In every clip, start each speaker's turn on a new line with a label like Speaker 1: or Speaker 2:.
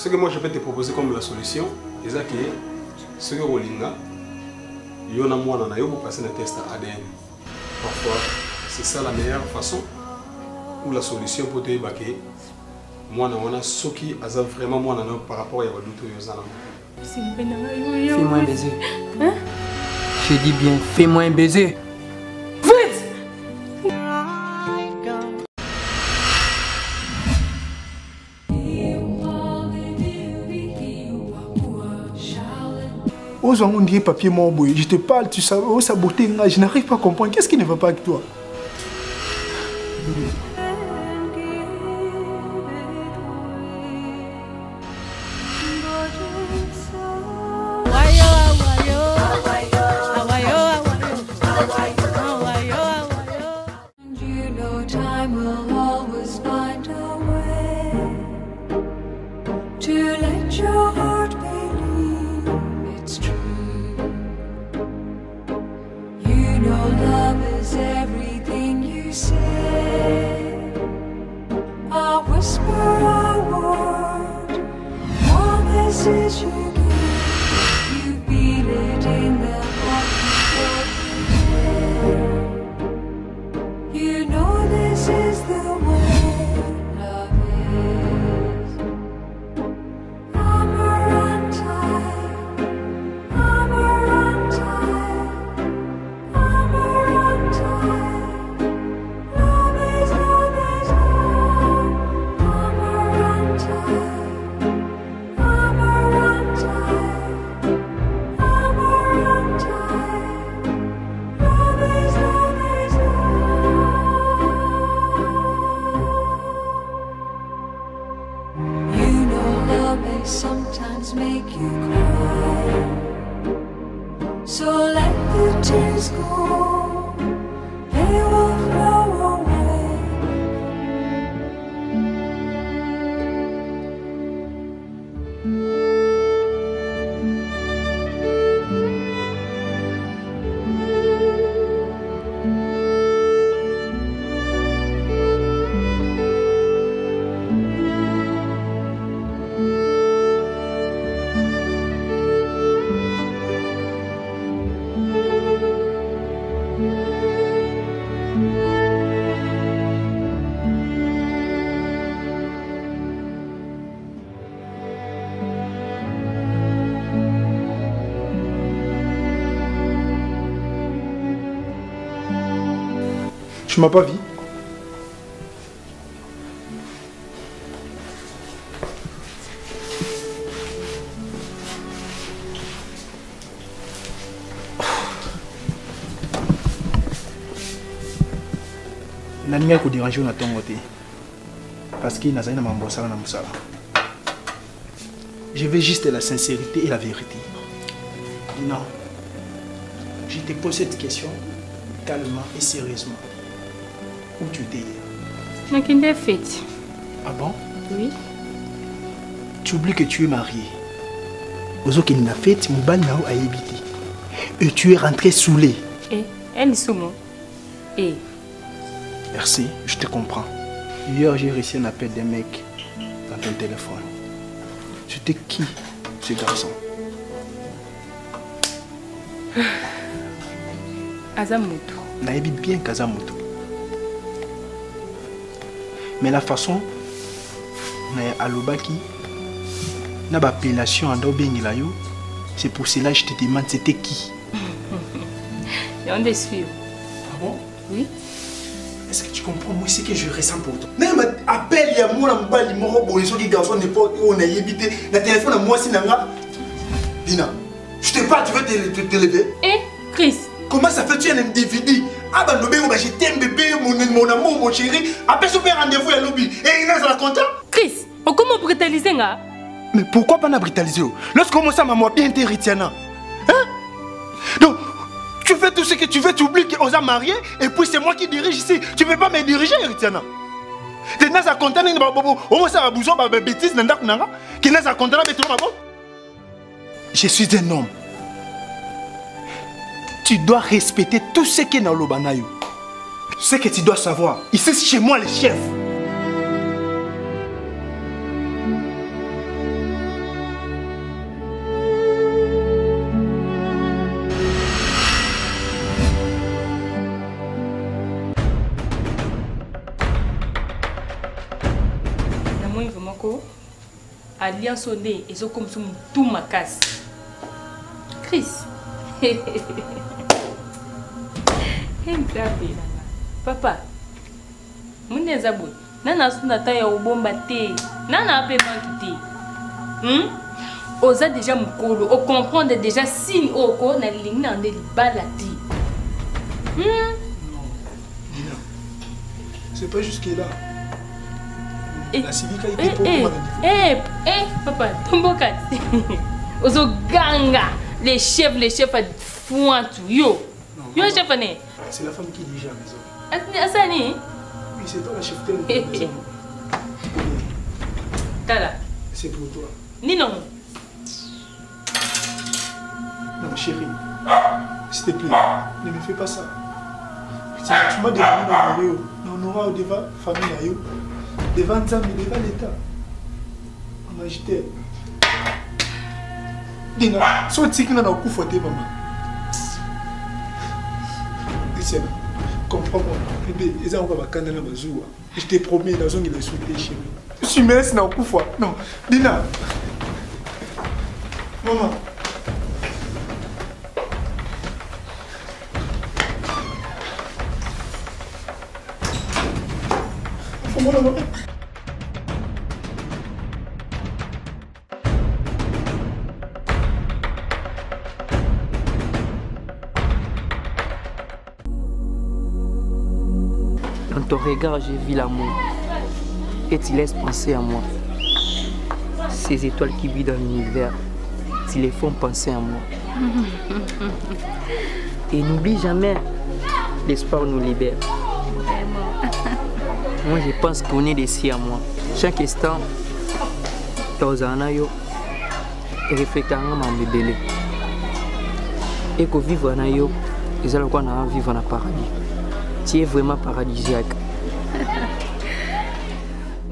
Speaker 1: Ce que moi je peux te proposer comme la solution, c'est que ce que Rolinga, il y a un yo pour passer un test ADN. Parfois, c'est ça la meilleure façon ou la solution pour te évacuer. Moi, ce qui a vraiment moi par rapport à
Speaker 2: fais-moi un baiser. Hein? Je dis bien, fais-moi un baiser. Vite!
Speaker 3: Aux on dit papier mon boy, je te parle, tu sais, oh sa beauté, je n'arrive pas à comprendre. Qu'est-ce qui ne va pas avec toi? Tu m'as pas vu? Nani ko déranger na tongo te parce qu'il n'a pas mambosala na musala. Je veux juste la sincérité et la vérité. Non. Je te pose cette question calmement et sérieusement. Où tu étais hier?
Speaker 4: Je suis fête.
Speaker 3: Ah bon?
Speaker 4: Oui.
Speaker 3: Tu oublies que tu es marié. Ozo qui n'a fait, Moubal n'a pas évité. Et tu es rentré saoulé.
Speaker 4: Eh, elle est sous moi. Eh.
Speaker 3: Merci, je te comprends. Hier, j'ai reçu un appel d'un mec dans ton téléphone. C'était qui, ce garçon?
Speaker 4: Azamoto.
Speaker 3: Naïbi bien qu'Azamoto. Mais la façon, Alobaki, n'a pas appellation en Dobengelayo, c'est pour cela que je te demande c'était qui?
Speaker 4: Il y a un défi.
Speaker 3: Ah bon?
Speaker 4: Oui.
Speaker 3: Est-ce que tu comprends moi ce que je ressens pour toi? Non, mais appelle, il y a moi qui m'a garçon n'est pas on a évité. Le téléphone à moi c'est Nanga. Dina, je te parle, tu veux te lever?
Speaker 4: Eh, Chris.
Speaker 3: Comment ça fait tu es un individu? Ah ben je t'aime bébé, mon amour, mon chéri. Après ce rendez-vous à l'objet. Et il est content?
Speaker 4: Chris, comment brutaliser nga?
Speaker 3: Mais pourquoi pas brutaliser? Lorsqu'on ça m'a bien Ritiana. Hein? Donc, tu fais tout ce que tu veux, tu oublies qu'on a marié et puis c'est moi qui dirige ici. Tu ne peux pas me diriger, Ritiana. Tu n'as pas content, bêtise, je suis un homme. Tu dois respecter tout ce qui est dans l'Obanayo. Ce que tu dois savoir, ici c'est chez moi le chef.
Speaker 4: moko alliance onde ezo comme ça tout ma casse. Chris. Papa. Mune zabu. Nana sunda ta ya obomba te. Nana ape banki te. Oza déjà mukolo, o comprendre déjà signe oko na lingna ndeli balati.
Speaker 3: C'est pas jusque là. La civica
Speaker 4: papa, tomboka. Ozo ganga, les chefs à foin tout yo. Yo chef né.
Speaker 3: C'est la femme qui dirige la maison.
Speaker 4: Asani?
Speaker 3: Oui, c'est toi la chef de la maison.
Speaker 4: Tala.
Speaker 3: C'est pour toi.
Speaker 4: Ni non.
Speaker 3: Non, chérie, s'il te plaît, ne me fais pas ça. Tu m'as demandé d'honorer devant la famille, devant Nzambe, devant l'État. On a agité. Dina, sois tique dans le coup fouetté, maman. Christiane, comprends-moi. Bébé, ils ont encore ma canne dans ma joue. Je t'ai promis, dans une élection, chérie. Je suis mince dans le coup fouet. Non, Dina. Maman.
Speaker 2: Dans ton regard, j'ai vu l'amour et tu laisses penser à moi. Ces étoiles qui brillent dans l'univers, tu les font penser à moi. Et n'oublie jamais, l'espoir nous libère. Moi, je pense qu'on est d'ici à moi. Chaque instant, Tozanayo, et réfléchir à mon bébé. Et que vivre en ayo, ils allons vivre en paradis. Tu es vraiment paradisiaque.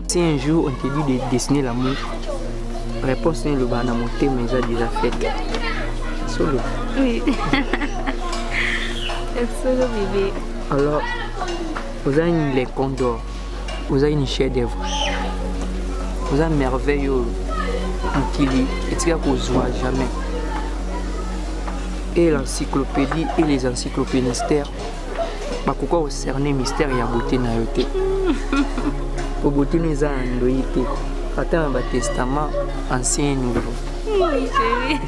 Speaker 2: Si un jour on te dit de dessiner l'amour, réponse est le banamoté, mais ça déjà fait. Solo.
Speaker 4: Oui. Solo bébé.
Speaker 2: Alors, vous avez les condors. Vous avez une chef-d'œuvre. Vous avez merveilleux utile et tu ne vois jamais. Et l'encyclopédie et les encyclopédistes, pourquoi vous cernez mystère et la beauté na yote. Pour beauté nous a andoïté. Attends un testament ancien et nouveau.
Speaker 4: Oui chérie.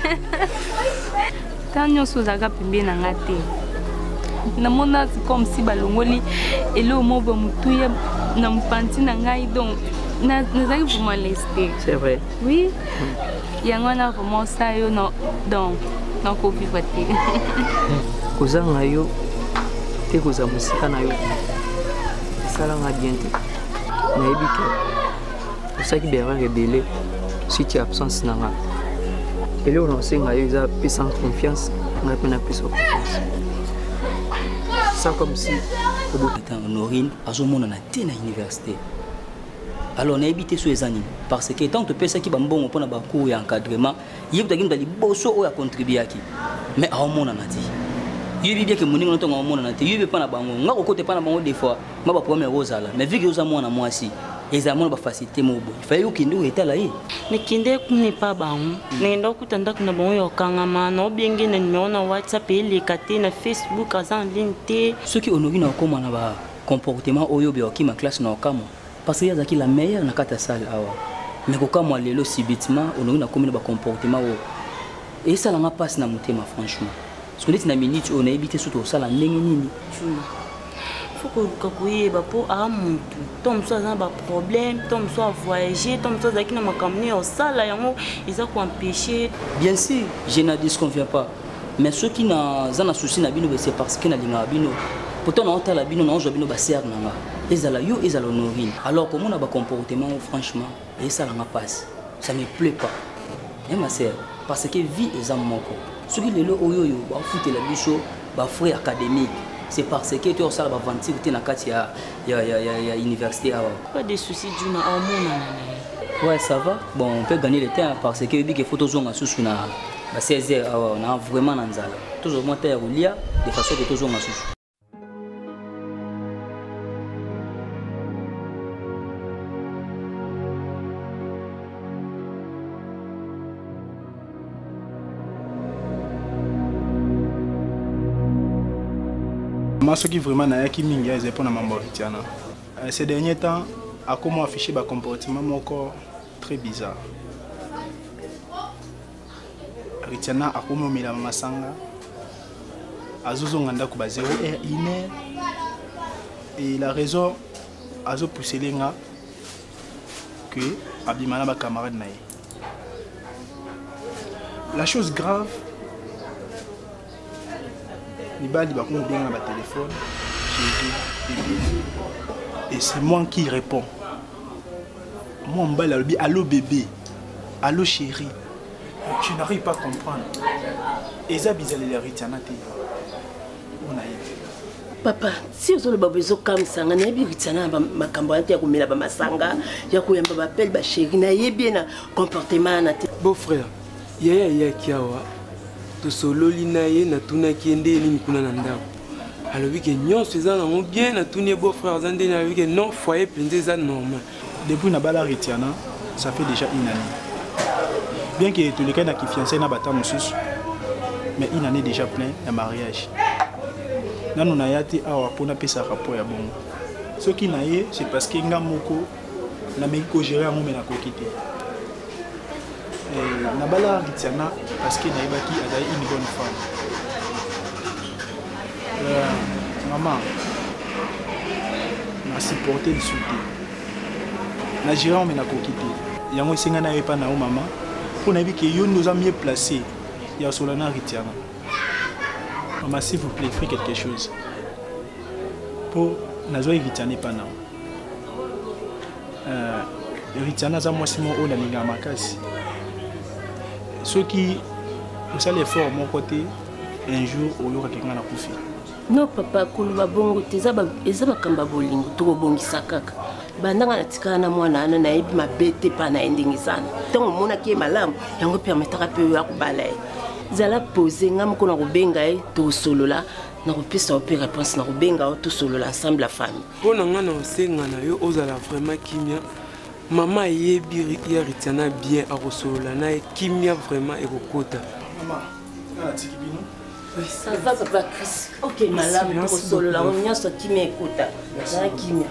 Speaker 4: Tant nous sommes à gapimbe na ngate. Namona comme si balongoli et le mot va mutuya na mpanti na ngai donc na zaki vraiment lesté.
Speaker 2: C'est vrai.
Speaker 4: Oui. Yangona vraiment ça yo non donc non ko vivre te.
Speaker 2: Kozanga yo te koza musika na yo. Sala nga bien te. Na ebike. Ça qui bien rebelle si tu es absence na nga. Et là on sait nga yo za sans confiance, nga pena plus confiance. Ça comme si
Speaker 5: Honorine a son monde à l'université. Alors on a évité sur les années parce que tant que personne qui va bon pour na cours et encadrement, il y a des gens bosso à contribuer à qui. Mais à un monde en a dit. Il y a bien que mon nom est en monde en a dit. Il y a pas na bango. On a côté pas na bango des fois. Ma première rose là. Mais vu que vous avez moi na moi aussi. Examen va faciliter mon bout. Il fallait que nous étions là.
Speaker 6: Mais kinde n'est pas bon. Nenda kutanda kuna bon yo kangama no bienge na numéro na WhatsApp et les katé na Facebook azan linte.
Speaker 5: Ceux qui honorent na comment na ba comportement oyo bi oki ma classe na okamo. Parce que yazaki la meilleure na kata salle awa. Mais ko kamo lelo subitement honoré na comme na ba comportement o. Et ça la passe na motema franchement. Parce que dit na minute on a évité surtout ça la ndenge nini.
Speaker 6: Faut que koyeba po a muntu tom so za ba problème tom so voyager tom so za kina makamni au sala yango ils ont empêché.
Speaker 5: Bien sûr je ne disconviens pas mais ceux qui na zana souci na bino c'est parce que na linga bino pourtant on ta la bino na bino ba ser na nga ezala yo ezala honorine alors comment on a ba comportement franchement et ça la passe ça me plaît pas et ma sœur parce que vie ezam moko ceux qui lelo oyo yo ba foutre la bicho ba frère académique. C'est parce que tu as ça va vendre tu na kati ya université
Speaker 6: pas de soucis du na au
Speaker 5: ouais ça va bon on peut gagner le temps parce que il dit que photos zonga sous na 16h on a vraiment nanzala toujours monter roulia de façon que toujours sous.
Speaker 3: Moi, ce qui vraiment n'a qui mingi, c'est pour la maman Ritiana. Ces derniers temps, à comment afficher un comportement mon corps très bizarre. Ritiana a comment mis la masanga. Azozo nganda kuba 0 heure 1 heure. Et la raison, azo poussé les gars que abimana ba camarade naï. La chose grave, il va bien dans ma téléphone, et c'est moi qui réponds. Moi, on va dire allô bébé, allô chérie. Je n'arrive pas à comprendre. Et ça, bizarre les Ritiana.
Speaker 7: Papa, si vous avez besoin de Kamsanga, vous avez besoin de Kamboyanti, vous avez besoin de chérie, vous avez besoin de comportement.
Speaker 8: Beau-frère, yaya kiawa to solo linaye na tuna kiende ni kuna na ndako. Alors oui que nyon faisant na bien na tuni beau-frère zande na oui que non foyer penze ça normal.
Speaker 3: Depuis na bala Ritiana, ça fait déjà une année. Bien que tous les cas na qui fiancé na bata mususu, mais une année déjà plein de mariage. Là nous n'ayati awa pour na pesa rapport ya bon. Ce qui naye c'est parce que ngamoko na meko gérer amu na kokité. Nabala Ritiana parce que Naïbaki a une bonne femme. Maman m'a supporté le soutien. Na géré on m'a quitté. Yango singa na pas na maman pour nabi que yo nous a mieux placé. Ya Solana Ritiana. Maman s'il vous plaît faites quelque chose. Pour nazo Ritiana pas na. Ritiana za moi simo o na linga makasi. Ceux qui ont l'effort de mon côté, un jour, il y aura quelqu'un qui a fait.
Speaker 7: Non, papa, Koulouba Bongo, tu es un kamba bolingo, tu es bon sakaka. Bandanga na tikana mwana na naibi mabete pa na endingi sana. Tant mona ki malamu, yango permettra pe ya kubala. Zala poser ngam ko na rubenga to solo la, na repesa opé réponse na rubenga to solo la ensemble la famille.
Speaker 8: Bona ngana osenga na yo ozala vraiment kimia. Maman yebi ya Ritiana bien à Rossola na kimia vraiment et kokota.
Speaker 3: Maman, na tikibino.
Speaker 7: Ça va papa Chris. OK, madame Rossola, on y a ce kimia ekota. Na kimia.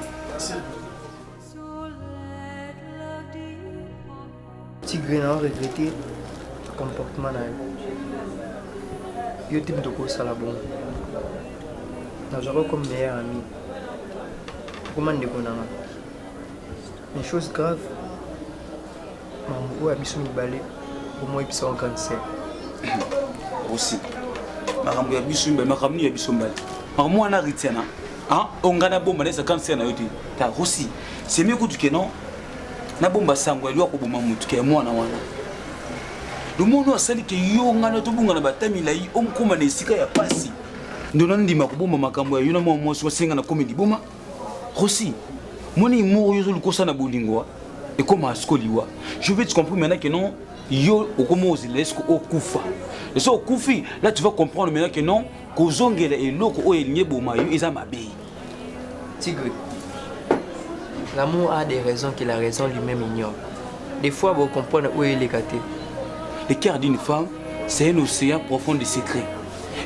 Speaker 2: Tigre n'a regretté le comportement na yo type de cause à la bonne. Na j'aurais comme meilleur ami. Comment ndekona. Une chose grave, maman a mis son balai pour moi et son cancer.
Speaker 9: Aussi, maman a mis son balai, maman a mis son balai. Maman a Ritiana, hein? On gagne bombe dans ce cancer na yoti. Ta aussi, c'est mieux que tu non. Na bomba sango elwa ko bomba mutu ke mwana wana. Le monde a sali que yo ngana to bunga na batami la yi omkoma na esika ya pasi. Ndona ndima ko bomba makambo ya yuna mo so senga na komedi boma. Aussi. Moni moro yo lukosa na bolingo et comme askoliwa. Je vais te comprendre maintenant que non yo okomo zilesko okufa. Et ça okufi là tu vas comprendre maintenant que non kozongela eloko o elinye boma yo eza mabe.
Speaker 2: Tigre. L'amour a des raisons que la raison lui-même ignore. Des fois vous comprenez où il est gâté.
Speaker 9: Le cœur d'une femme, c'est un océan profond de secrets.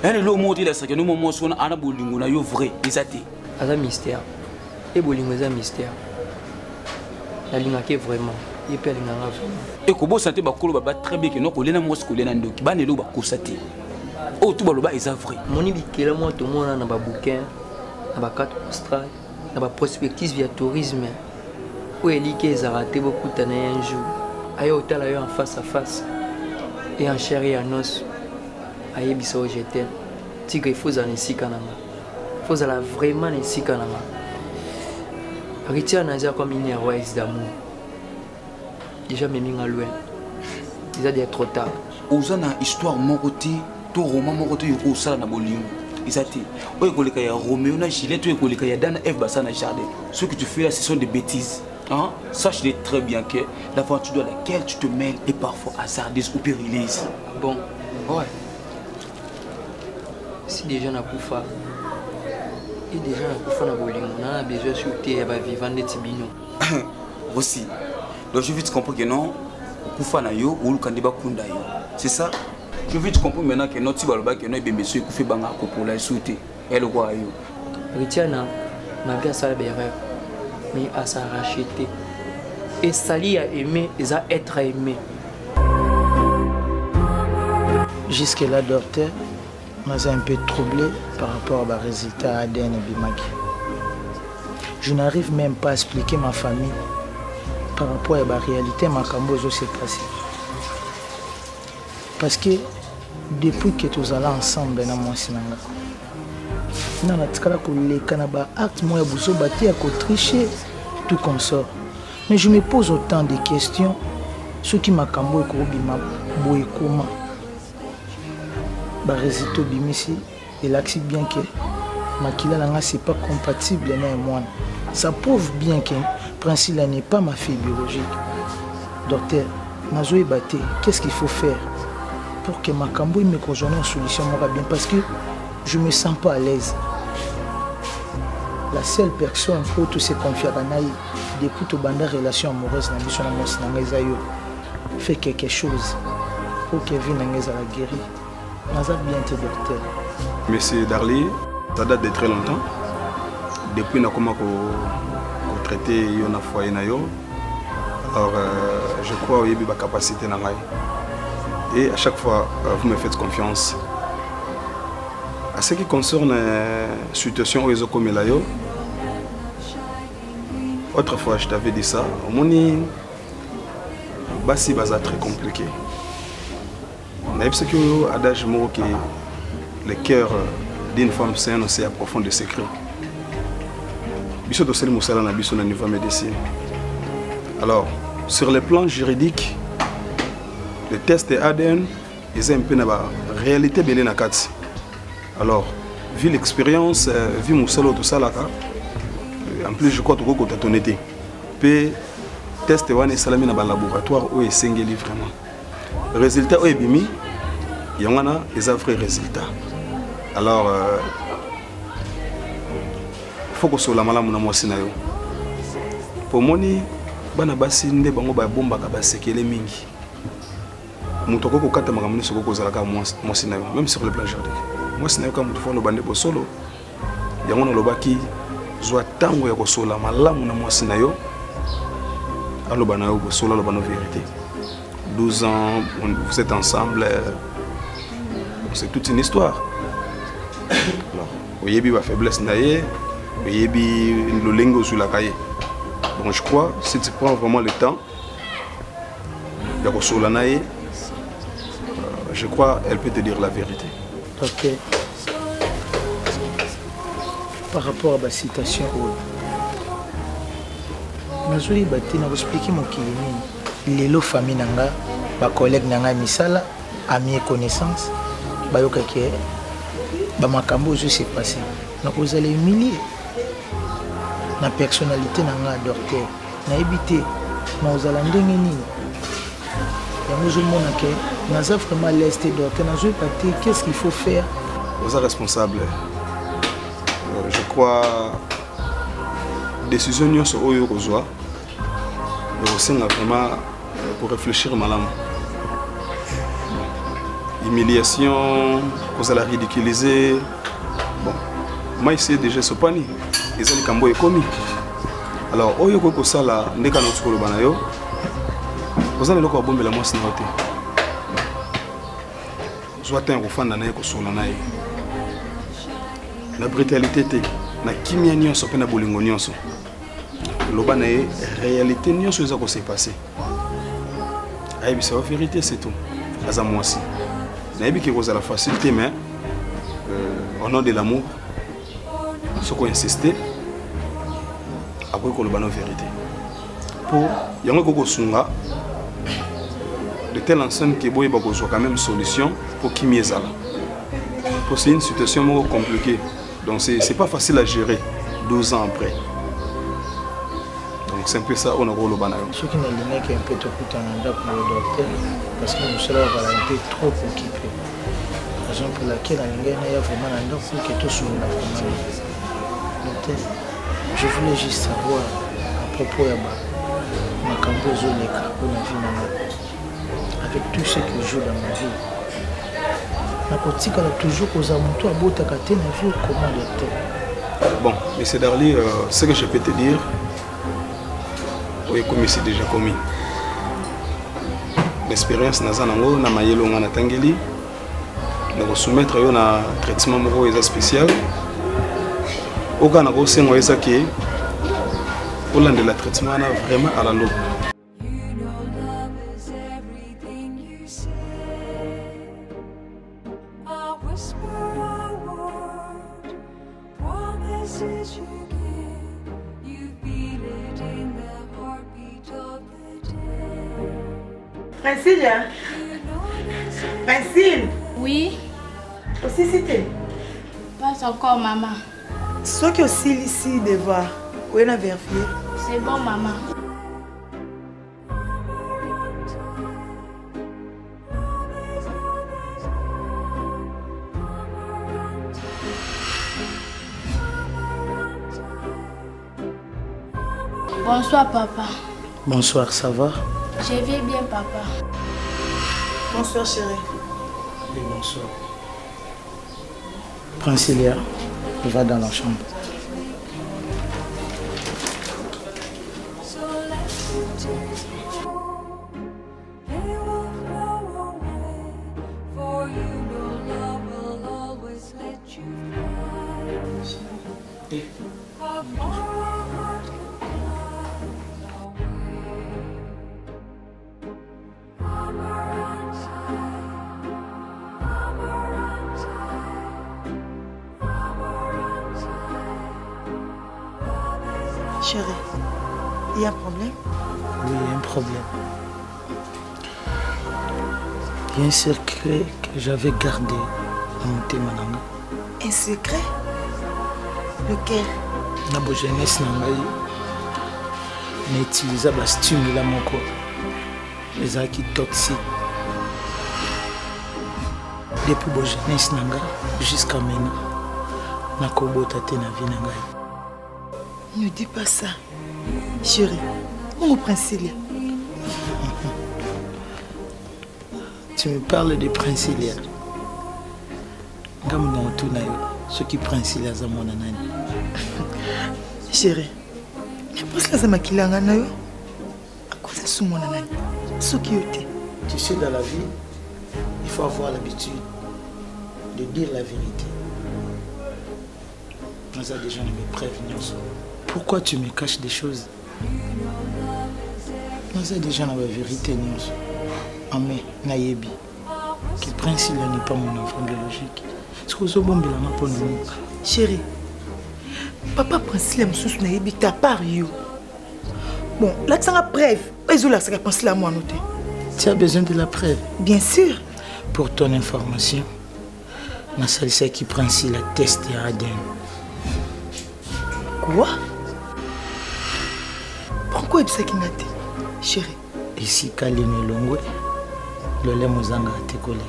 Speaker 9: Et le mot de la secret, nous moments où on a bolingo na yo vrai, exacté.
Speaker 2: Un mystère. Et bolingo est un mystère. La ligne est vraiment. Il peut aller vraiment.
Speaker 9: Et comment santé bakolo baba très bien que non kolena mo skolena ndoki ba nelo bakosate. Oh tout baloba est vrai.
Speaker 2: Moni bikela mo to mona na ba bouquin, na ba carte postale, na ba prospective via tourisme. Où elle dit qu'ils ont raté beaucoup de temps un jour. Aïe hôtel aïe en face à face. Et en chair et en os. Aïe biso j'étais. Tigre il faut en ici kanama. Il faut aller vraiment ici kanama. Ritiana a comme une héroïne d'amour. Déjà même loin. Déjà d'être trop tard.
Speaker 9: Ozana histoire mon côté, tout roman mon côté au sala na bolingo. Isati. Oye koleka ya Roméo na Juliette, oye koleka ya Dana Eve basa na jardin. Ce que tu fais là ce sont des bêtises. Hein? Sache très bien que l'aventure dans laquelle tu te mêles est parfois hasardeuse ou périlleuse.
Speaker 2: Bon, ouais. Si déjà na kufa. Et déjà na kufa na bolingo, on a besoin de sauter à vivant de Tibino.
Speaker 9: Aussi. Donc je veux te comprendre que non, kufa na yo ou le candidat kunda yo. C'est ça? Je veux te comprendre maintenant que non tibaloba que non be monsieur kufa banga ko pour la sauter. Et le roi yo.
Speaker 2: Ritiana, malgré ça, l'erreur, mais à s'en racheter. Et Sali a aimé, ils ont être aimé.
Speaker 10: Jusque-là, docteur, je suis un peu troublé par rapport aux résultats ADN et Bimaki. Je n'arrive même pas à expliquer ma famille par rapport à la réalité ma cambozo s'est passé. Parce que depuis que nous allons ensemble dans mon sinanga, nous avons acte moi et tricher tout comme ça. Mais je me pose autant de questions ce qui m'a cambo et comment. Résultat bimisi et l'accepte bien que Makila Langa c'est pas compatible avec moi. Ça prouve bien que Princila n'est pas ma fille biologique. Docteur, Nazoé Baté, qu'est-ce qu'il faut faire pour que Makambo me rejoigne une solution bien parce que je me sens pas à l'aise. La seule personne où tout se confie à Naï depuis toute bande relation amoureuse na biso na mosi na ngezayo fait quelque chose pour que vie na ngezala guéri.
Speaker 1: Monsieur Darly, ça date de très longtemps. Depuis que nous avons traité le foyer, alors je crois qu'il y a une capacité. Et à chaque fois, vous me faites confiance. À ce qui concerne la situation où ils ont commis là, autrefois je t'avais dit ça, mon c'est très compliqué. Mais c'est que l'adage que le cœur d'une femme c'est un océan profond de secrets. Alors, sur le plan juridique, le test ADN est un peu la réalité de la carte. Alors, vu l'expérience, vu mon solo tout ça là, en plus je crois que tu as ton été. Puis, test est dans le laboratoire où il est vraiment. Le résultat est bimi. Il y a des vrais résultats. Alors, il faut que ce soit la maladie de moi. Pour moi, je suis un peu de bomba qui est mingi. Je suis un peu de même sur le plan juridique. Moi, je suis un peu de solo. Il y a un peu qui soit tango ya kosola malamu na mwasi na yo aloba na yo kosola aloba na vérité. 12 ans, vous êtes ensemble. C'est toute une histoire. Alors, vous avez la faiblesse, vous avez le lingo sur la cahier. Donc je crois, si tu prends vraiment le temps, je crois qu'elle peut te dire la vérité.
Speaker 10: Ok. Par rapport à la citation, je vais vous expliquer mon kilini. Les familles, les collègues, les misala, amis et connaissances. Bayoka qui est makambo je sais passé donc vous allez humilier la personnalité nanga docteur na éviter na vous allez ndenge nini ya mozo mona ke naza vraiment l'est docteur na zo paté qu'est-ce qu'il faut faire
Speaker 1: vous êtes responsable je crois décision nyonso oyo kozwa osenga vraiment pour réfléchir malamu. Humiliation, vous allez ridiculiser. Bon, moi ici déjà ce pani, ils ont les cambo et commis. Alors, au lieu que ça là, dès qu'on a trouvé le banayo, vous allez le quoi bomber la moisse noté. Soit un refan d'année que sur l'année. La brutalité était, la kimia n'y a pas na bolingo n'y a pas. Le banayo réalité n'y a pas ce qui s'est passé. Aïe, c'est la vérité, c'est tout. À moi aussi. Je sais que vous avez la facilité, mais au nom de l'amour, ce qu'on insiste, après qu'on le banne en vérité. Pour y a de telle enceinte que boy bako soit quand même solution pour qui m'y est là. Pour c'est une situation compliquée, donc c'est pas facile à gérer 12 ans après. Donc c'est un peu ça on a le banal.
Speaker 10: Ce qui n'est pas un peu trop pour le docteur parce que nous sommes trop occupés. Raison pour laquelle il y a vraiment un docteur qui est tout sur la famille. Je voulais juste savoir à propos de ma cambozo les cas où la vie avec tout ce que je joue dans ma vie. Je toujours aux amours à bout de comment docteur.
Speaker 1: Bon, M. Darly, ce que je peux te dire, oui, comme c'est déjà commis. L'expérience na zanango na mayelo nga na tangeli na soumettre yo na traitement moko eza spécial oka na ko sengo eza ke olande la traitement na vraiment à la loupe.
Speaker 11: Francine, Francine.
Speaker 12: Oui.
Speaker 11: Aussi cité.
Speaker 12: Pas encore, maman.
Speaker 11: Ce qui aussi ici devoir. Où est la vérifié?
Speaker 12: C'est bon, maman. Bonsoir, papa.
Speaker 10: Bonsoir, ça va?
Speaker 12: Je vais bien, papa.
Speaker 11: Bonsoir, chérie.
Speaker 10: Oui, bonsoir. Princilia, va dans la chambre.
Speaker 11: Chérie, il y a un problème?
Speaker 10: Oui, il y a un problème. Il y a un secret que j'avais gardé à mon témananga.
Speaker 11: Un secret? Lequel?
Speaker 10: Na bo jeunesse na ngai na utiliser ba stimulant moko ezaki toxique. Depuis bo jeunesse na ngai jusqu'à maintenant na kobota te na vie na ngai.
Speaker 11: Ne dis pas ça, chérie. Mon Princilia.
Speaker 10: Tu me parles de Princilia. Comme dans tout naïo, ce qui Princilia za mon anani.
Speaker 11: Chérie, mais pourquoi ça m'a quitté en naïo? À cause de ce mon anani. Ce qui était.
Speaker 10: Tu sais, dans la vie, il faut avoir l'habitude de dire la vérité. Nous avons déjà me prévenir. Pourquoi tu me caches des choses? Nous avons déjà la vérité. Amé, Nayebi, qui Princilia n'est pas mon enfant biologique. Est-ce que vous avez bon bilan pour nous?
Speaker 11: Chérie, papa Princilia me sous Nayebi, t'as pas eu. Bon, là, tu as la preuve. Est-ce que tu Princilia moi noté?
Speaker 10: Tu as besoin de la preuve?
Speaker 11: Bien sûr.
Speaker 10: Pour ton information, ma salle c'est qui Princilia teste à ADN.
Speaker 11: Quoi? Pourquoi tu sais qu'il n'a été, chérie?
Speaker 10: Ici, Kalime Longwe, le lait Mozanga a été collègue.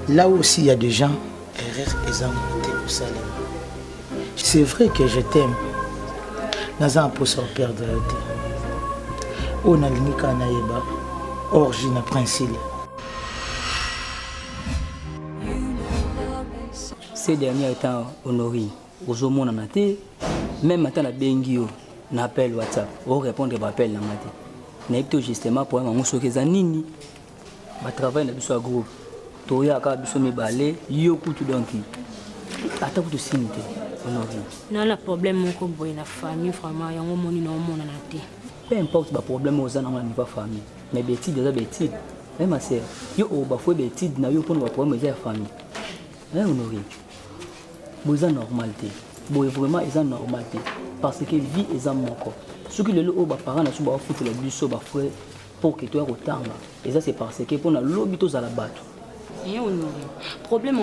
Speaker 10: Là aussi, il y a des gens, erreur et zangoté au salaire. C'est vrai que je t'aime. Naza a posé perdre la tête. On a l'unica naïba, origine Princilia.
Speaker 5: Ces derniers temps, honoré, aux hommes en athée, même maintenant, la Bengio. N'appelle WhatsApp, ou répondre à l'appel dans ma tête. N'ai justement pour un monsieur qui est nini. Ma travail n'a pas groupe. Toya a besoin de me balayer, yoku tout donc. Attends pour te signer.
Speaker 6: Non, le problème mon couple est la famille vraiment, il y a un monde qui n'a pas.
Speaker 5: Peu importe le problème aux gens dans la famille. Mais bêtise déjà bêtise. Eh ma sœur, yo au bafoué bêtise na yo pour le problème de la famille. Hein honoré. Besoin normalité. Bon vraiment ils ont normalité. Parce que vie est en mon corps. Ce qui est le haut, les parents ne sont pas foutus les bus pour que tu aies autant. Et ça, c'est parce que pour nous, l'hôpital à la battre.
Speaker 6: Le problème,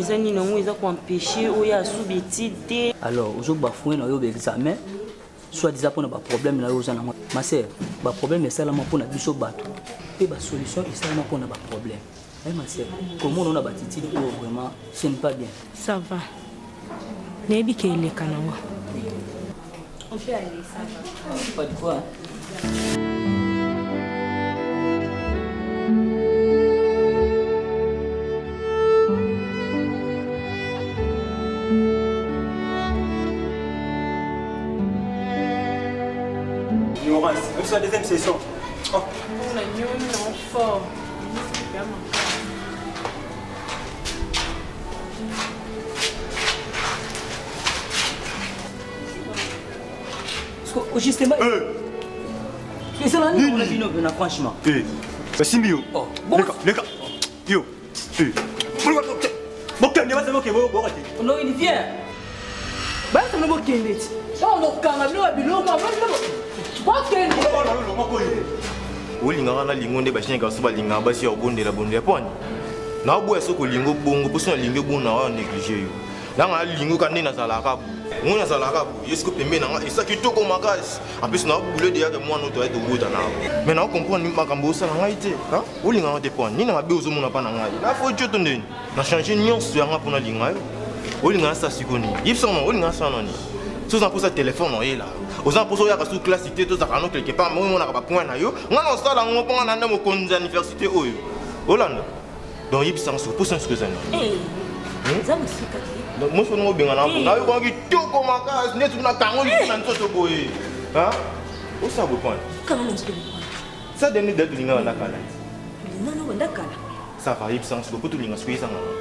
Speaker 6: c'est qu'ils ont empêché ou sous-bêtise.
Speaker 5: Alors, aujourd'hui, il y a un examen. Soit disant pour nous, problème, ma soeur, le problème est seulement pour nous battre. Et la solution est seulement pour nous problème. Ma soeur, comment on a battu vraiment, ce n'est pas bien.
Speaker 6: Ça va. Nebi qu'il est canard.
Speaker 12: On peut aller, ça va.
Speaker 5: Pas de quoi.
Speaker 3: sur la deuxième session. Oh.
Speaker 11: On a mis un fort.
Speaker 5: Justement. C'est ça, on a vu nos franchement.
Speaker 3: Simbio. Les gars. Yo. Bon, calme, va savoir que vous êtes.
Speaker 5: Non, il vient. Bah, ça ne va pas qu'il est. Non, non, quand même, non,
Speaker 13: olinga na lingo nde bashinga kasi balinga basi ya obondela bondela poni na boya soko lingo bongo poso na lingo bona wa négliger yo nanga lingo kande na zalaka bu ngona zalaka bu yesko pembe nanga esaki toko makasi apesi na bule de ya ke mwana oto aito bota na mais na comprendre makambo osala ngai te ha olinga na te poni nina mabe ozomona pa na ngai na fo tioto ndeni na changer nyonso yanga pona linga yo olinga sa sikoni yipsona olinga sa nani soza posa téléphone no yela oza poso ya kasu classité to zakano quelque part moi mona ka point na yo ngana osala ngo ponga na ndemo konza université oyo Hollande donc yipsa so posa nsikuzana
Speaker 7: zamu sika
Speaker 13: donc moi sono benga na na yo ko ki toko makasi netu na tango na ntoto boye ha osa bo point
Speaker 7: comment est-ce que
Speaker 13: ça donne de linga na kala
Speaker 7: non ndakala
Speaker 13: ça va yipsa so potu linga skweza ngana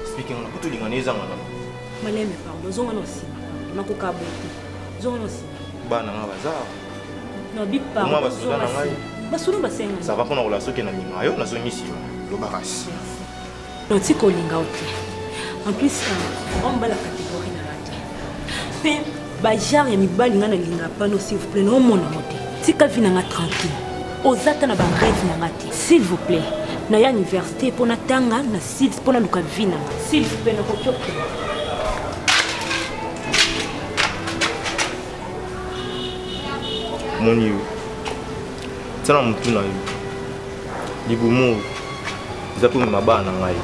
Speaker 13: speaking na potu linga neza ngana
Speaker 7: maleme pardon zonga no si nakoka bote zonga no si
Speaker 13: bana nga baza
Speaker 7: no bipa
Speaker 13: moi basuda na ngai
Speaker 7: basulu basenga
Speaker 13: ça va pona relation ke na linga yo na zongi sima lo bakasi
Speaker 7: no tiko linga ote en plus on ba la catégorie na rate pe ba genre ya mibali nga na linga pano s'il vous plaît no mona mote tika vina nga tranquille ozata na ba rêve na ngati s'il vous plaît na ya université pona tanga na s'il pona luka vina s'il vous plaît na kokyo
Speaker 13: mon yo tsana mutu na yo libumu zapo mabana ngai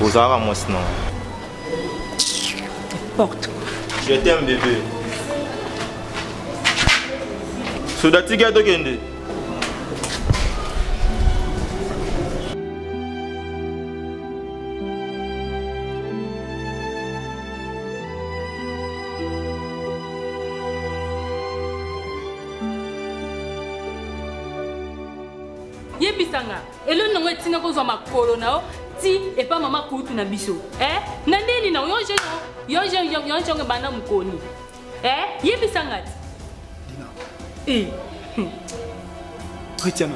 Speaker 13: ozara mwasi na
Speaker 7: porte
Speaker 13: je t'aime bébé sodatika tokende
Speaker 4: yebisanga elo nongo etinga kozwa makolo nao ti epa mama kutu na biso na ndeni na yo banda mukoni yebisanga ti
Speaker 3: Retiana,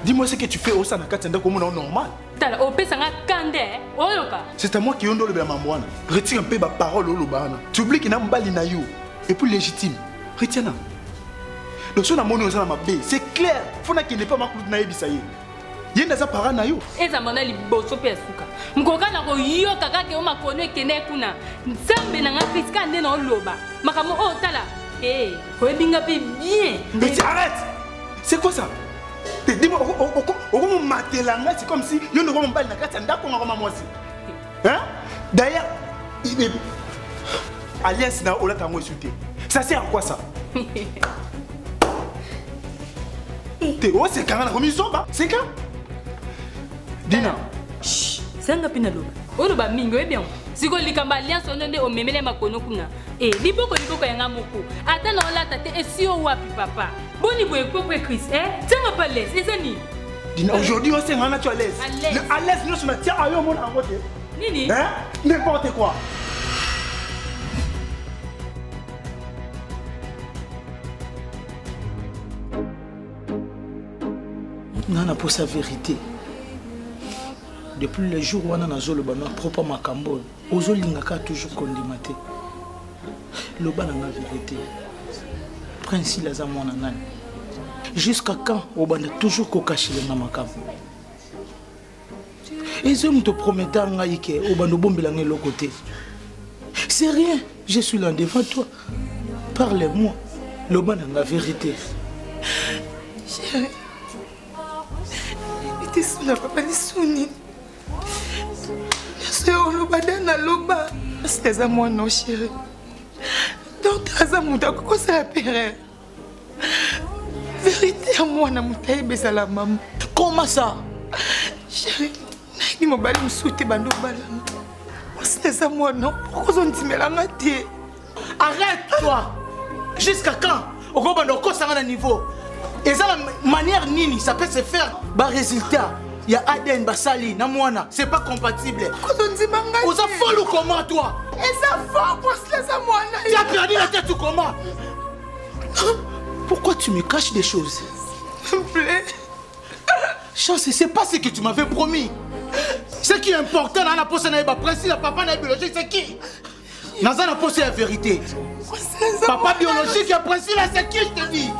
Speaker 3: dis-moi ce que tu fais au Sanakatenda comme normal.
Speaker 4: Tala opesanga kande oyoka.
Speaker 3: C'est à moi qui ondo le bamamwana. Retire un peu ma parole au lobana. Tu oublies qu'il n'a pas na yo et puis légitime. Retiana. Donc si on a mon osana ma bé, c'est clair. Faut na qu'il n'est pas ma coupe na ebisaye. Yenda za para na yo.
Speaker 4: Eza mona liboso pe suka. Mkoka na ko yo kaka ke o makono ekene kuna. Nzambe na nga Kriska nde na loba. Makamo o tala. Koebinga pe bien.
Speaker 3: Mais arrête. C'est quoi ça? Dis-moi, on m'a matelanga, c'est comme si yo ne va pas na kati ndako ngoma moi aussi. Hein? D'ailleurs, Alias na ola tango insulté. Ça sert à quoi ça? T'es oh c'est quand comme ils ont pas. C'est quand? Dina.
Speaker 4: Sanga pina loba. Oloba mingo bien. Siko likamba alliance onende o memele makono kuna. Liboko yanga moko. Ata na ola tate esio wapi papa. Boni boye kokwe Chris, Tiens pas l'aise, les amis.
Speaker 3: Dina aujourd'hui on s'est rendu à l'aise. À l'aise nous sommes tiens à yo mon en côté.
Speaker 4: Nini?
Speaker 3: Hein? N'importe quoi.
Speaker 10: Nana pour sa vérité. Depuis le jour où on a le bana propre makambo, ozo lingaka toujours condamné. Le bana la vérité. Prince la zamona nani. Jusqu'à quand on va toujours cacher le makambo. Et je me te promets que on va nous bomber de l'autre côté. C'est rien, je suis là devant toi. Parle-moi. Le bana la vérité.
Speaker 11: Chérie. Tu es sous la papa de Souni. C'est au badana loba. C'est ça moi non chérie. Donc ça mouta quoi ça la père. Vérité à moi na mouta besa la maman.
Speaker 10: Comment ça?
Speaker 11: Chérie, ni mo bali msouté bando bala. C'est ça moi non. Pourquoi on t'imela ngati?
Speaker 10: Arrête toi. Jusqu'à quand?
Speaker 3: okobanda okosanga na niveau. Et ça, la manière nini, ça peut se faire. Bah, résultat, il y a ADN, Basali, Namouana, c'est pas compatible. Vous avez folle ou comment, toi?
Speaker 11: Et ça fort pour se laisser moi.
Speaker 3: Tu as perdu la tête ou comment? Pourquoi tu me caches des choses?
Speaker 11: S'il te plaît.
Speaker 3: Chance, c'est pas ce que tu m'avais promis. Ce qui est important dans la poste, c'est principe, papa n'a biologique, c'est qui? Dans la poste, c'est la vérité. Papa biologique, le principe, c'est qui, je te dis?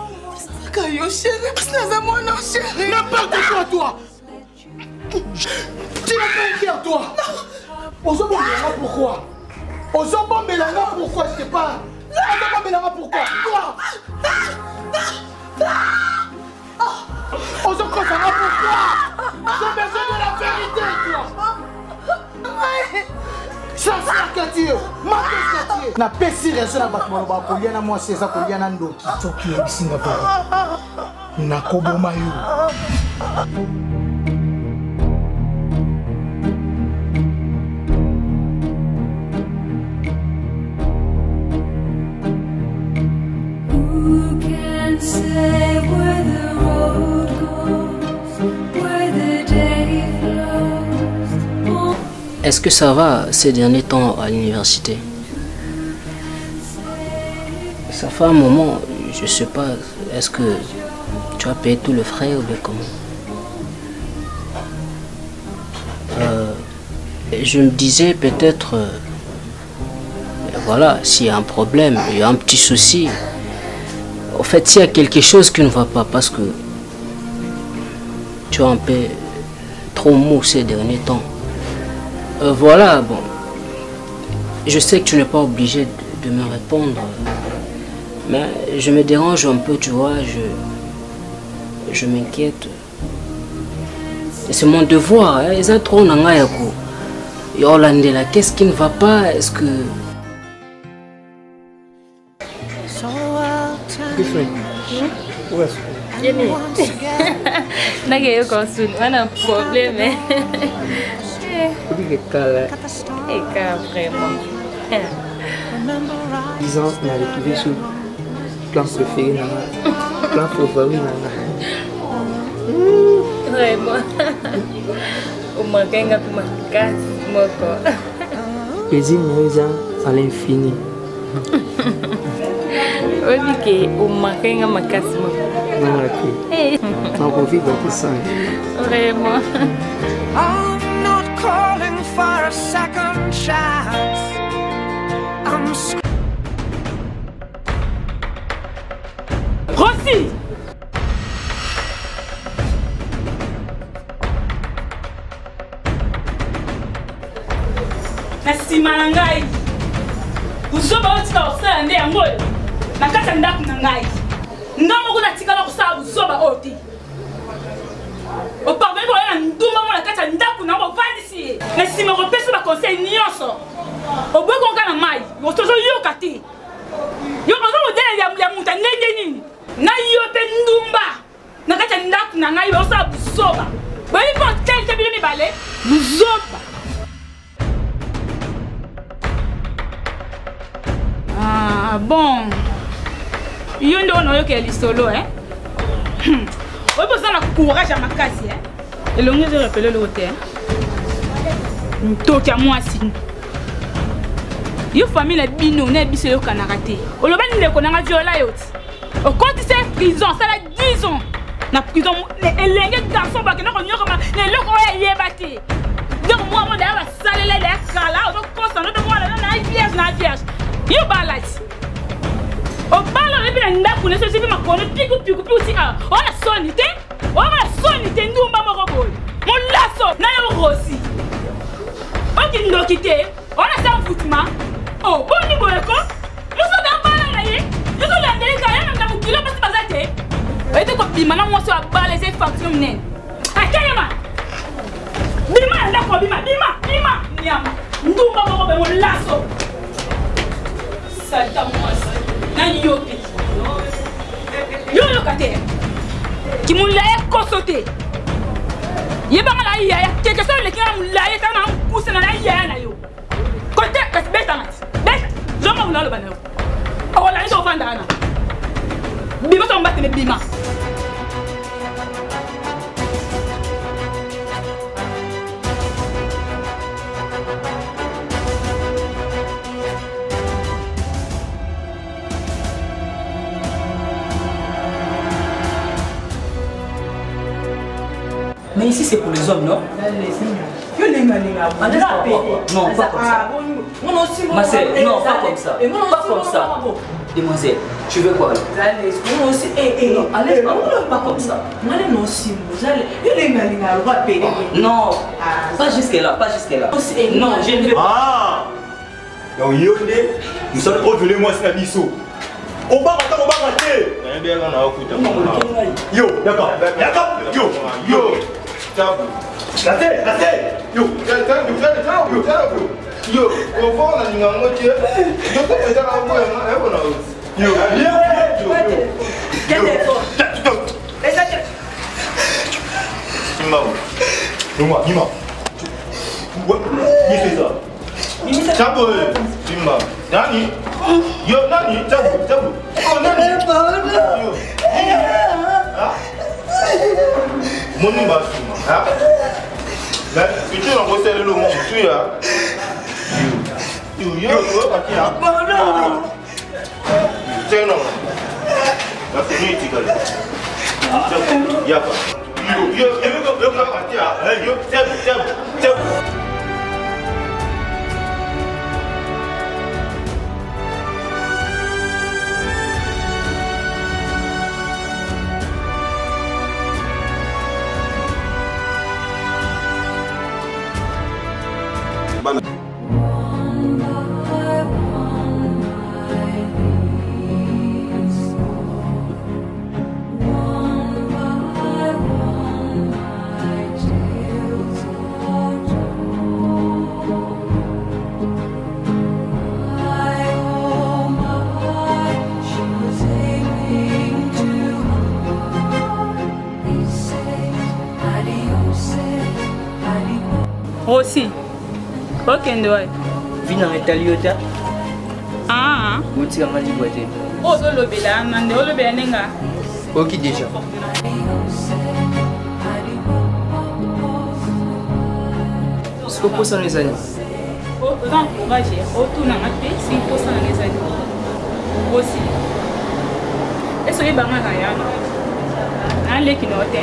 Speaker 3: N'importe quoi, toi. Tu n'as pas été à toi. Aux hommes, pourquoi? Aux hommes, pourquoi? Je sais pas. Aux hommes, pourquoi? Toi. Aux hommes, pourquoi? J'ai besoin de la vérité, toi. Ça, c'est Katié. Na pesi raison na batmo ba koliana moi c'est ça koliana ndo soki bisinga pa na koboma yo.
Speaker 14: Who can say where the road goes, where the day flows?
Speaker 15: Est-ce que ça va ces derniers temps à l'université? Ça fait un moment, je sais pas, est-ce que tu as payé tout le frais ou bien comment? Je me disais peut-être, voilà, s'il y a un problème, il y a un petit souci. En fait, s'il y a quelque chose qui ne va pas, parce que tu es un peu trop mou ces derniers temps. Voilà, bon, je sais que tu n'es pas obligé de me répondre. Mais je me dérange un peu, tu vois, je m'inquiète. C'est mon devoir, hein. Ils ont trop d'angayako. Yolandela, qu'est-ce qui ne va pas? Est-ce que...
Speaker 2: Où est-ce que...
Speaker 4: On a un problème. Vraiment.
Speaker 2: Disons, on a retrouvé ce plan préféré, plan favori.
Speaker 4: Vraiment. On manque un peu ma casse, mon corps.
Speaker 2: Plaisir à l'infini.
Speaker 4: On manque un casse, mon corps.
Speaker 2: On profite de ça.
Speaker 4: Vraiment.
Speaker 14: I'm not calling for a second chance.
Speaker 6: Rossi! Nasima na ngai. Uzoba otika osala nde yango oyo. Na kati ya ndako na ngai. Nga moko natikala kosala uzoba oyo te. Opardoni koya na ndumba mo na kati ya ndako na bovandisi ye. Nasima kopesa baconseil nyonso. Oboyi konga na mai. Otozo yoka te. Yo ozo modele ya muta ndenge nini. Na yo pe ndumba. Na kati ya ndako na ngai osala uzoba. Boyi po tete bino mibale. Uzoba. Ah bon. Yo ndo ono yoke lisolo hein. Oyi besoin na courage à makasi hein. Et le mieux de rappeler le hôtel. Ntoki ya mwasi. Yo famille la bino na biso yo kanarate. Oloba ndeko na nga viola yo. Au compte c'est prison, ça la 10 ans. Na prison elenge garçon ba kena ko nyoka ma le loko ya yebate. Donc moi da ba salela la kala, o constant de moi na vierge. Yo balati. O bala le bien ndako ne se sibi makono piku aussi ah. On a sonité. On a sonité ndumba moko boy. Mon lasso na yo rosi. On dit ndokité. On a ça foutement. Oh, bon niveau éco. Nous sommes dans bala na ye. Nous sommes dans des cas na mukilo parce bazate. Et te ko bima na mo so abala ces factions nen. Akayama. Bima ndako bima. Nyama. Ndumba moko be mon lasso. Salta mwasi. Na yopi. Yo kate. Ki mula e kosote. Yeba ngala ya quelque chose le kina mula e tama pousse na ya na yo. Côté ka beta mat. Beta. Joma muna lo bana. Awala ni so fanda na. Bima ça m'a battu bima.
Speaker 5: Mais ici c'est pour les hommes, non? Non, pas comme ça. Ma sœur, non, pas comme ça. Pas comme ça. Demoiselle, tu veux quoi? Non, allez, pas comme ça. Non, pas jusque-là, pas jusque-là. Non, je ne veux pas.
Speaker 13: Ah! Donc, nous sommes revenus, moi, c'est la bisso. On va rater. Yo, d'accord. Yo. La tête. Yo, on va on a une moitié. Je peux faire la voix, yo. Nima. Nima. Chabu. Nima. Nani? Yo, Nani? Chabu. Oh, Nani? Yo. Mon nom va mais tu as envoyé le monde, tu as. Yo, tiens, non. La famille est égale. Yo,
Speaker 6: Aussi. Ok, ndoi.
Speaker 5: Vina retaliota.
Speaker 6: Ah.
Speaker 5: Uti kama libote.
Speaker 6: Ozo lobela nande olobela nenga.
Speaker 5: Ok déjà. Ce que pour ça les amis.
Speaker 6: Ozo encourager, autour na maté, si pour ça les amis. Aussi. Est-ce que banga kaya no? An leki no te.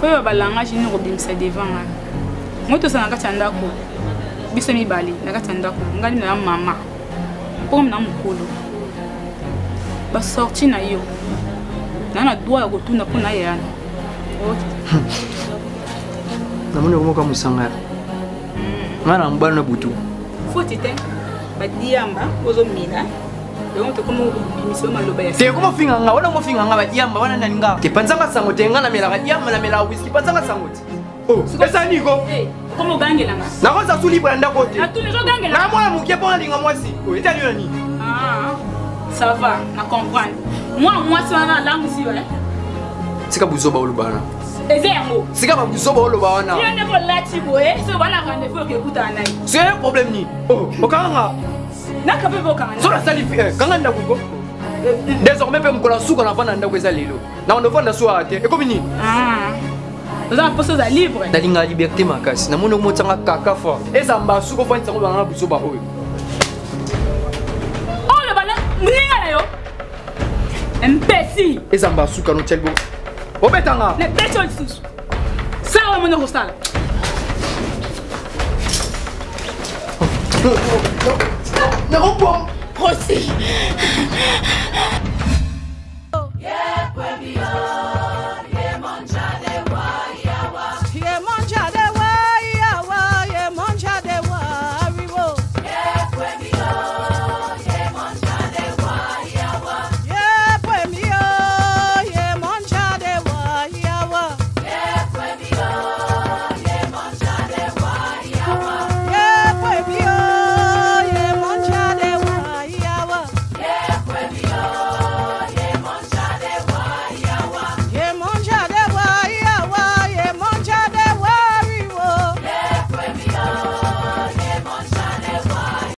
Speaker 6: Faut balanga jini robimsa devant. Moto sana kati ndako. Biso mibali na kati ndako. Ngali na mama. Pour na mukolo. Ba sorti na yo. Nana doa kotuna pona yana.
Speaker 2: Namoni komo ka musanga. Ngana mbana na butu.
Speaker 6: Foti te. Ba diamba ozo mina. Donc comment bimisio maloba ya.
Speaker 2: Te komo finga nga, wana mo finga nga ba diamba wana naninga. Te panzanga sango te ngana mela diamba na mela whisky panzanga sango te. Oh, esa niko.
Speaker 6: Comment gangela nga?
Speaker 2: Na kosa su libre ndako te.
Speaker 6: Na tu les gens gangela.
Speaker 2: Na moi mukie pona linga mwasi. Oh, etali nani?
Speaker 6: Ah. Ça va, na comprendre. Moi si wana langue si ouais.
Speaker 2: Sika buzoba olubana.
Speaker 6: Ezemo.
Speaker 2: Sika ba buzoba oloba wana.
Speaker 6: Yo ne ko lati boye, so wana rendez-vous ke kuta nai.
Speaker 2: C'est un problème ni. Oh, okanga.
Speaker 6: Na kape bokanga.
Speaker 2: So la sali kanga ndako. Désormais pe mkola suka na vana ndako eza lelo. Na on vanda so ate. E komi ni?
Speaker 6: Ah. Vous avez posé la libre.
Speaker 2: Dalinga liberté makasi. Na mono motsanga kaka fo. Eza mba suko fo ntsango banga buzoba oyo.
Speaker 6: Yo imbécile.
Speaker 2: Eza mba suka no tselbo. Obetanga.
Speaker 6: Ne beso lisusu. Sawa mwana hosala.
Speaker 2: Non, Rossi.